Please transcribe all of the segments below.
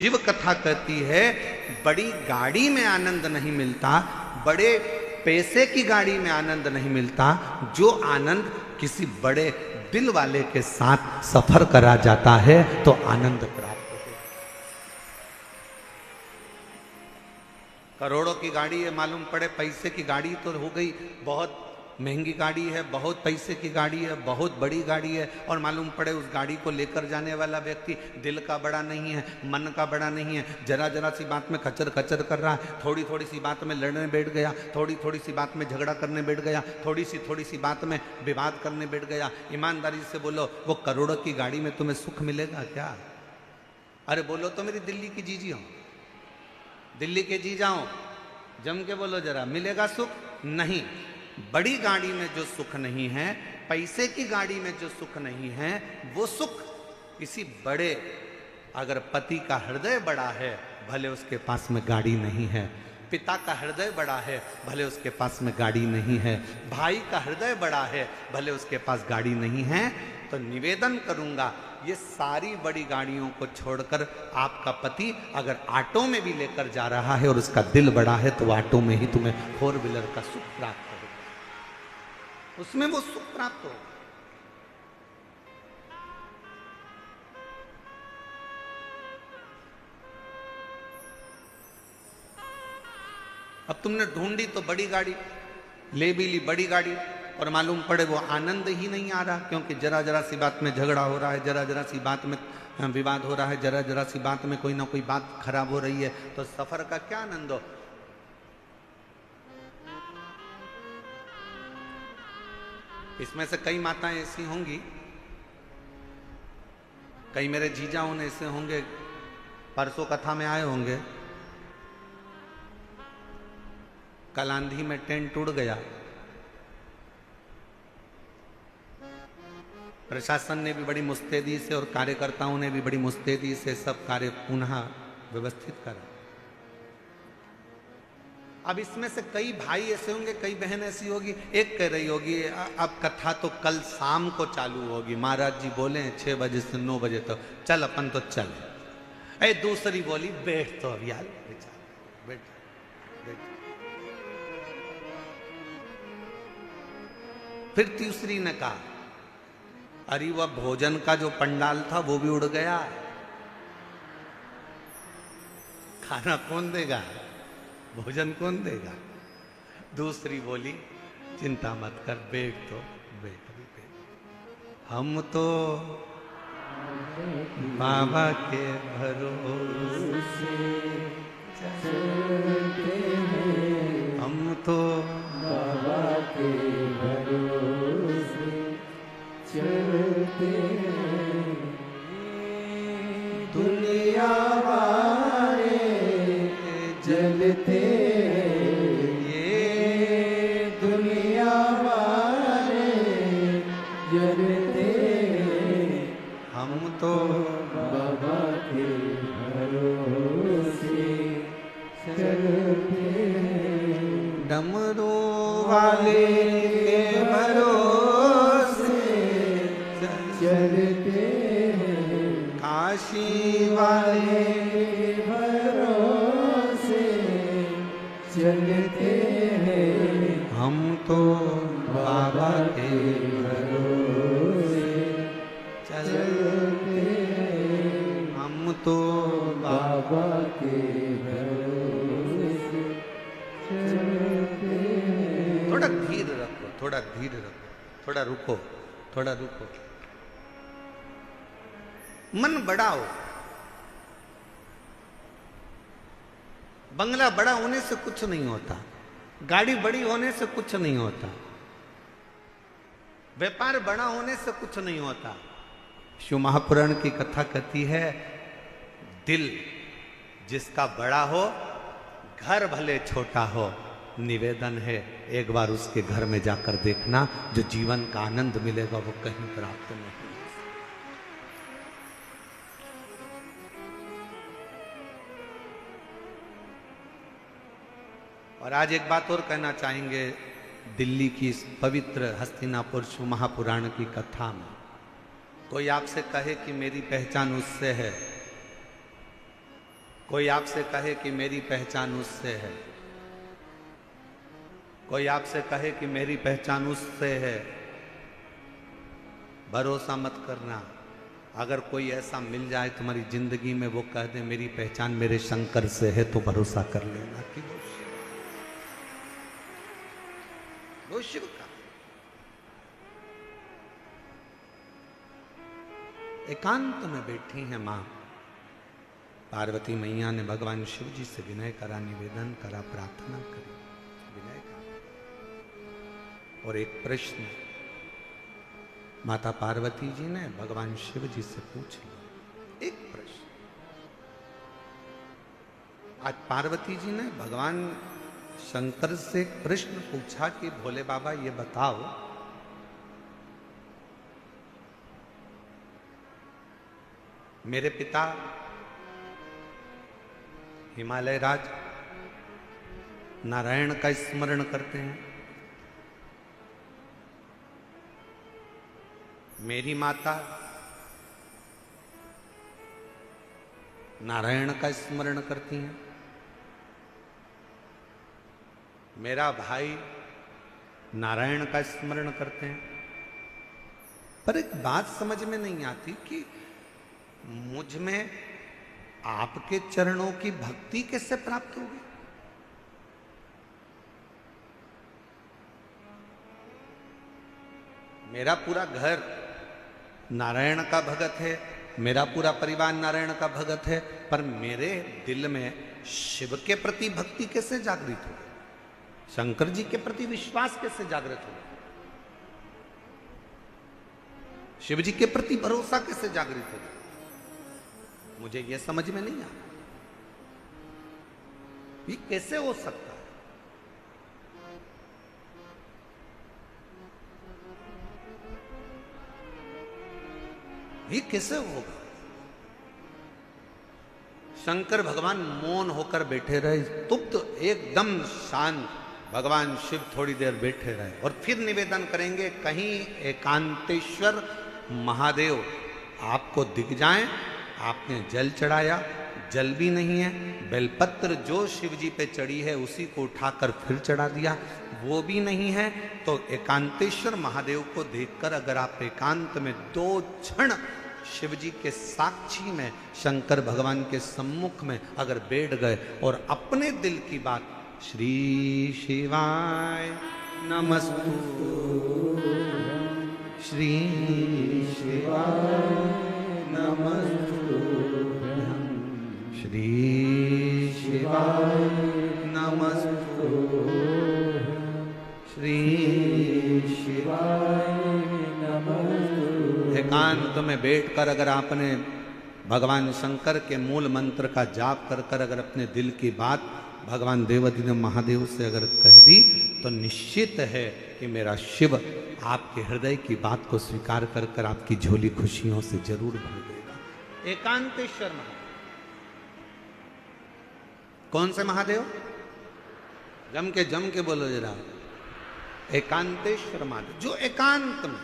शिव कथा कहती है बड़ी गाड़ी में आनंद नहीं मिलता, बड़े पैसे की गाड़ी में आनंद नहीं मिलता, जो आनंद किसी बड़े दिल वाले के साथ सफर करा जाता है तो आनंद प्राप्त होता है। करोड़ों की गाड़ी है, मालूम पड़े पैसे की गाड़ी तो हो गई, बहुत महंगी गाड़ी है, बहुत पैसे की गाड़ी है, बहुत बड़ी गाड़ी है, और मालूम पड़े उस गाड़ी को लेकर जाने वाला व्यक्ति दिल का बड़ा नहीं है, मन का बड़ा नहीं है, जरा जरा सी बात में खचर खचर कर रहा है, थोड़ी थोड़ी सी बात में लड़ने बैठ गया, थोड़ी थोड़ी सी बात में झगड़ा करने बैठ गया, थोड़ी सी बात में विवाद करने बैठ गया। ईमानदारी से बोलो, वो करोड़ों की गाड़ी में तुम्हें सुख मिलेगा क्या? अरे बोलो तो मेरी दिल्ली की जीजी हो, दिल्ली के जी जाओ, जम के बोलो जरा, मिलेगा सुख? नहीं। बड़ी गाड़ी में जो सुख नहीं है, पैसे की गाड़ी में जो सुख नहीं है, वो सुख किसी बड़े, अगर पति का हृदय बड़ा है भले उसके पास में गाड़ी नहीं है, पिता का हृदय बड़ा है भले उसके पास में गाड़ी नहीं है, भाई का हृदय बड़ा है भले उसके पास गाड़ी नहीं है, तो निवेदन करूंगा ये सारी बड़ी गाड़ियों को छोड़कर आपका पति अगर ऑटो में भी लेकर जा रहा है और उसका दिल बड़ा है तो ऑटो में ही तुम्हें 4 व्हीलर का सुख प्राप्त होगा, उसमें वो सुख प्राप्त होगा। अब तुमने ढूंढी तो बड़ी गाड़ी, ले भी ली बड़ी गाड़ी, और मालूम पड़े वो आनंद ही नहीं आ रहा, क्योंकि जरा जरा सी बात में झगड़ा हो रहा है, जरा जरा सी बात में विवाद हो रहा है, जरा जरा सी बात में कोई ना कोई बात खराब हो रही है, तो सफर का क्या आनंद हो? इसमें से कई माताएं ऐसी होंगी, कई मेरे जीजा उन ऐसे होंगे, परसों कथा में आए होंगे, कल आंधी में टेंट उड़ गया, प्रशासन ने भी बड़ी मुस्तैदी से और कार्यकर्ताओं ने भी बड़ी मुस्तैदी से सब कार्य पुनः व्यवस्थित करा। अब इसमें से कई भाई ऐसे होंगे, कई बहन ऐसी होगी, एक कह रही होगी अब कथा तो कल शाम को चालू होगी, महाराज जी बोले 6 बजे से 9 बजे तक, चल अपन तो चल। अरे दूसरी बोली बैठ तो अब यार, बैठ बैठ। फिर तीसरी ने कहा अरे वह भोजन का जो पंडाल था वो भी उड़ गया, खाना कौन देगा, भोजन कौन देगा? दूसरी बोली चिंता मत कर, बैठ तो बैठ, हम तो बाबा के भरोसे चलते हैं, हम तो बाबा के भरोसे चलते हैं, दुनिया वाले जलते हैं, ये दुनिया वाले जलते हैं, हम तो बाबा के भरोसे चलते हैं, डमरू वाले के भरोसे चलते हैं, काशी वाले के भरोसे चलते हैं, हम तो बाबा के भरोसे चलते हैं, हम तो बाबा के भरोसे चलते हैं। थोड़ा धीर रखो, थोड़ा धीर रखो, थोड़ा रुको, थोड़ा रुको, मन बड़ा हो। बंगला बड़ा होने से कुछ नहीं होता, गाड़ी बड़ी होने से कुछ नहीं होता, व्यापार बड़ा होने से कुछ नहीं होता। शिव महापुराण की कथा कहती है दिल जिसका बड़ा हो, घर भले छोटा हो, निवेदन है एक बार उसके घर में जाकर देखना, जो जीवन का आनंद मिलेगा वो कहीं प्राप्त नहीं। और आज एक बात और कहना चाहेंगे, दिल्ली की इस पवित्र हस्तिनापुर शिव महापुराण की कथा में कोई आपसे कहे कि मेरी पहचान उससे है, कोई आपसे कहे कि मेरी पहचान उससे है, कोई आपसे कहे कि मेरी पहचान उससे है, भरोसा मत करना। अगर कोई ऐसा मिल जाए तुम्हारी जिंदगी में, वो कह दे मेरी पहचान मेरे शंकर से है, तो भरोसा कर लेना कि वो शिव का। एकांत में बैठी हैं मां पार्वती मैया ने भगवान शिव जी से विनय करा, निवेदन करा, प्रार्थना करी, विनय करा। और एक प्रश्न माता पार्वती जी ने भगवान शिव जी से पूछ लिया। एक प्रश्न आज पार्वती जी ने भगवान शंकर से एक प्रश्न पूछा कि भोले बाबा ये बताओ, मेरे पिता हिमालय राज नारायण का स्मरण करते हैं, मेरी माता नारायण का स्मरण करती हैं, मेरा भाई नारायण का स्मरण करते हैं। पर एक बात समझ में नहीं आती कि मुझ में आपके चरणों की भक्ति कैसे प्राप्त होगी? मेरा पूरा घर नारायण का भगत है, मेरा पूरा परिवार नारायण का भगत है, पर मेरे दिल में शिव के प्रति भक्ति कैसे जागृत हो, शंकर जी के प्रति विश्वास कैसे जागृत हो, शिव जी के प्रति भरोसा कैसे जागृत हो? मुझे यह समझ में नहीं आता, ये कैसे हो सकता है? ये कैसे होगा? शंकर भगवान मौन होकर बैठे रहे, स्तुप्त, एकदम शांत। भगवान शिव थोड़ी देर बैठे रहे और फिर निवेदन करेंगे, कहीं एकांतेश्वर महादेव आपको दिख जाएं। आपने जल चढ़ाया, जल भी नहीं है, बेलपत्र जो शिव जी पे चढ़ी है उसी को उठाकर फिर चढ़ा दिया, वो भी नहीं है। तो एकांतेश्वर महादेव को देखकर अगर आप एकांत में 2 क्षण शिव जी के साक्षी में, शंकर भगवान के सम्मुख में अगर बैठ गए और अपने दिल की बात, श्री शिवाय नमस्तु, श्री शिवाय नमस्तु, श्री शिवाय नमस्तु, श्री शिवाय नमस्तु। एकांत में बैठकर अगर आपने भगवान शंकर के मूल मंत्र का जाप कर कर अगर अपने दिल की बात भगवान देवाधिदेव महादेव से अगर कह दी, तो निश्चित है कि मेरा शिव आपके हृदय की बात को स्वीकार कर कर आपकी झोली खुशियों से जरूर भर देगा। एकांतेश्वर महादेव। कौन से महादेव? जम के बोलो जरा। एकांतेश्वर महादेव, जो एकांत में,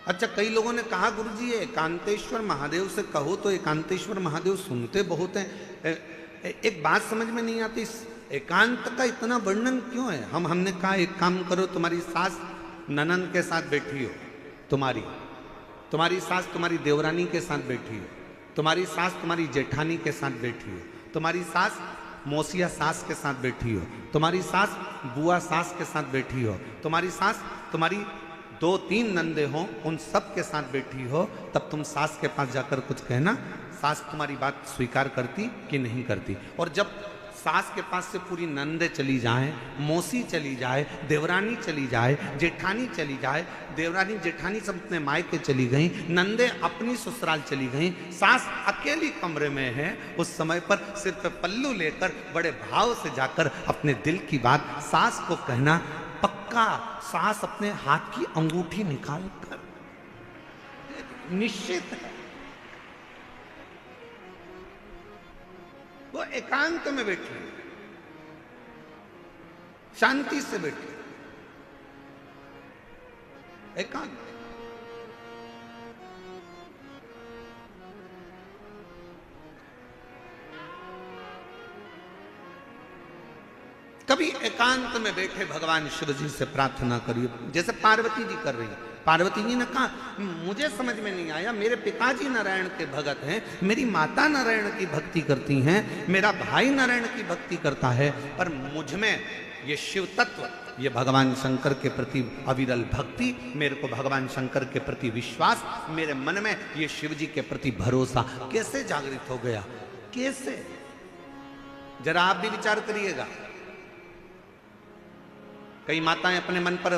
अच्छा कई लोगों ने कहा गुरुजी एकांतेश्वर महादेव से कहो तो एकांतेश्वर महादेव सुनते बहुत हैं। एक बात समझ में नहीं आती, एकांत का इतना वर्णन क्यों है? हमने कहा एक काम करो, तुम्हारी सास ननंद के साथ बैठी हो, तुम्हारी सास तुम्हारी देवरानी के साथ बैठी हो, तुम्हारी सास तुम्हारी जेठानी के साथ बैठी हो, तुम्हारी सास मौसिया सास के साथ बैठी हो, तुम्हारी सास बुआ सास के साथ बैठी हो, तुम्हारी सास तुम्हारी 2-3 नंदे हो, उन सब के साथ बैठी हो, तब तुम सास के पास जाकर कुछ कहना, सास तुम्हारी बात स्वीकार करती कि नहीं करती। और जब सास के पास से पूरी नंदे चली जाए, मौसी चली जाए, देवरानी चली जाए, जेठानी चली जाए, देवरानी जेठानी सब अपने मायके चली गई, नंदे अपनी ससुराल चली गई, सास अकेली कमरे में है, उस समय पर सिर पे पल्लू लेकर बड़े भाव से जाकर अपने दिल की बात सास को कहना, पक्का सास अपने हाथ की अंगूठी निकाल कर निश्चित है तो एकांत में बैठिए, शांति से बैठिए, एकांत। कभी एकांत में बैठे भगवान शिव जी से प्रार्थना करिए, जैसे पार्वती जी कर रही है। पार्वती जी ने कहा, मुझे समझ में नहीं आया, मेरे पिताजी नारायण के भगत हैं, मेरी माता नारायण की भक्ति करती हैं, मेरा भाई नारायण की भक्ति करता है, पर मुझ में ये शिव तत्व, ये भगवान शंकर के प्रति अविरल भक्ति, मेरे को भगवान शंकर के प्रति विश्वास, मेरे मन में ये शिव जी के प्रति भरोसा कैसे जागृत हो गया? कैसे? जरा आप भी विचार करिएगा। कई माताएं अपने मन पर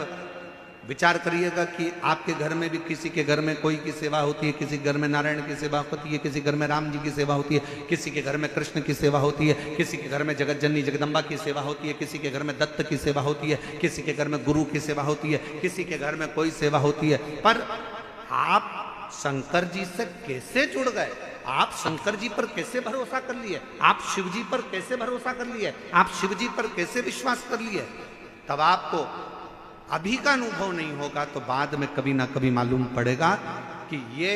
विचार करिएगा कि आपके घर में भी किसी के घर में कोई की सेवा होती है, किसी घर में नारायण की सेवा होती है, किसी घर में राम जी की सेवा होती है, किसी के घर में कृष्ण की सेवा होती है, किसी के घर में जगत जननी जगदम्बा की सेवा होती है, किसी के घर में दत्त की सेवा होती है, किसी के घर में गुरु की सेवा होती है, किसी के घर में कोई सेवा होती है। पर आप शंकर जी से कैसे जुड़ गए? आप शंकर जी पर कैसे भरोसा कर लिए? आप शिव जी पर कैसे भरोसा कर लिए? आप शिव जी पर कैसे विश्वास कर लिए? तब आपको अभी का अनुभव नहीं होगा तो बाद में कभी ना कभी मालूम पड़ेगा कि ये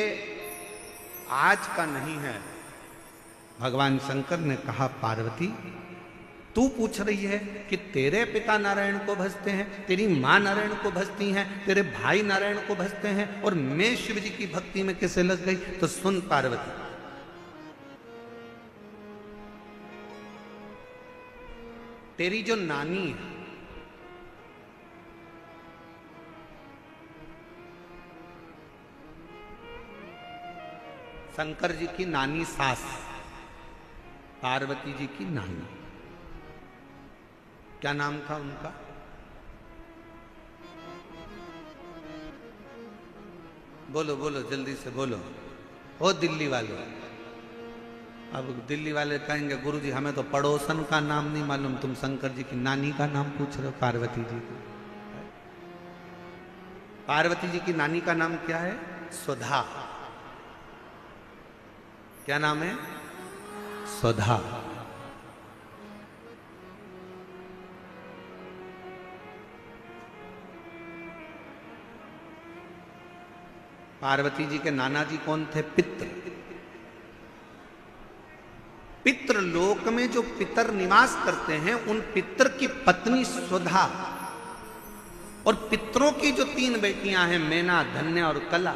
आज का नहीं है। भगवान शंकर ने कहा, पार्वती तू पूछ रही है कि तेरे पिता नारायण को भजते हैं, तेरी मां नारायण को भजती हैं, तेरे भाई नारायण को भजते हैं, और मैं शिव जी की भक्ति में कैसे लग गई? तो सुन पार्वती, तेरी जो नानी है, शंकर जी की नानी सास, पार्वती जी की नानी, क्या नाम था उनका? बोलो बोलो, जल्दी से बोलो। ओ दिल्ली वाले, अब दिल्ली वाले कहेंगे, गुरुजी हमें तो पड़ोसन का नाम नहीं मालूम, तुम शंकर जी की नानी का नाम पूछ रहे हो, पार्वती जी का। पार्वती जी की नानी का नाम क्या है? सुधा। क्या नाम है? सुधा। पार्वती जी के नाना जी कौन थे? पित्र। पितृ लोक में जो पितर निवास करते हैं, उन पितर की पत्नी सुधा, और पितरों की जो 3 बेटियां हैं, मैना, धन्य और कला,